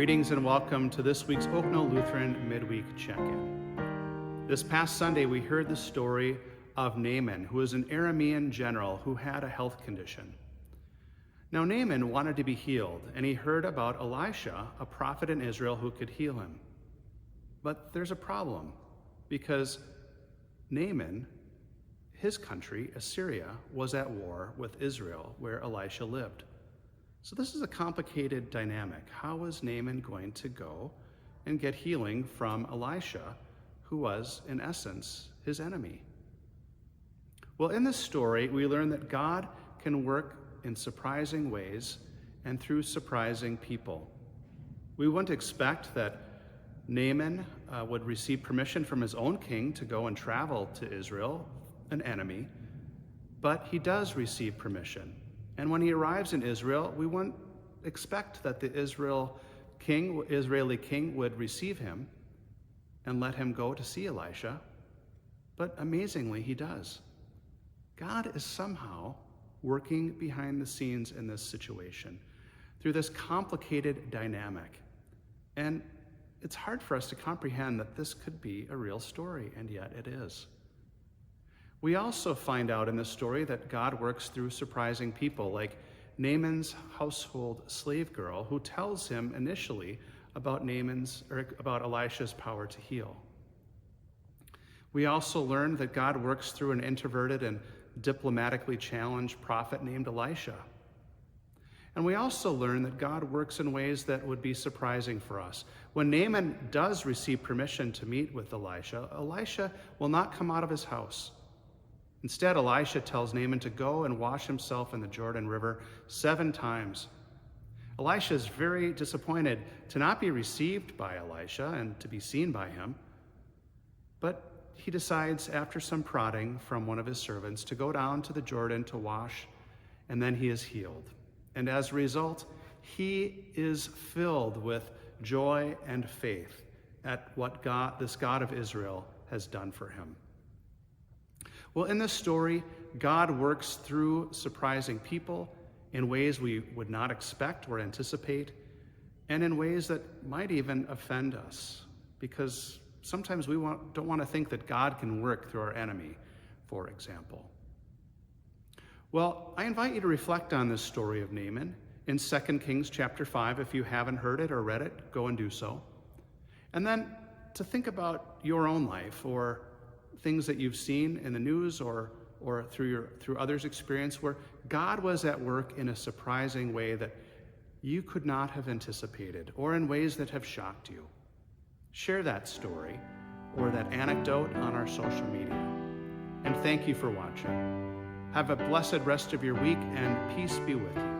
Greetings and welcome to this week's Oakville Lutheran Midweek Check-In. This past Sunday, we heard the story of Naaman, who was an Aramean general who had a health condition. Now, Naaman wanted to be healed, and he heard about Elisha, a prophet in Israel who could heal him. But there's a problem, because Naaman, his country, Assyria, was at war with Israel, where Elisha lived. So this is a complicated dynamic. How was Naaman going to go and get healing from Elisha, who was, in essence, his enemy? Well, in this story, we learn that God can work in surprising ways and through surprising people. We wouldn't expect that Naaman would receive permission from his own king to go and travel to Israel, an enemy, but he does receive permission. And when he arrives in Israel, we wouldn't expect that the Israeli king would receive him and let him go to see Elisha, but amazingly, he does. God is somehow working behind the scenes in this situation through this complicated dynamic. And it's hard for us to comprehend that this could be a real story, and yet it is. We also find out in this story that God works through surprising people, like Naaman's household slave girl, who tells him initially about Elisha's power to heal. We also learn that God works through an introverted and diplomatically challenged prophet named Elisha. And we also learn that God works in ways that would be surprising for us. When Naaman does receive permission to meet with Elisha, Elisha will not come out of his house. Instead, Elisha tells Naaman to go and wash himself in the Jordan River 7 times. Elisha is very disappointed to not be received by Elisha and to be seen by him, but he decides, after some prodding from one of his servants, to go down to the Jordan to wash, and then he is healed. And as a result, he is filled with joy and faith at what this God of Israel has done for him. Well, in this story, God works through surprising people in ways we would not expect or anticipate, and in ways that might even offend us, because sometimes we don't want to think that God can work through our enemy, for example. Well, I invite you to reflect on this story of Naaman in 2 Kings chapter 5. If you haven't heard it or read it, go and do so. And then to think about your own life, or things that you've seen in the news or through others' experience, where God was at work in a surprising way that you could not have anticipated, or in ways that have shocked you. Share that story or that anecdote on our social media. And thank you for watching. Have a blessed rest of your week, and peace be with you.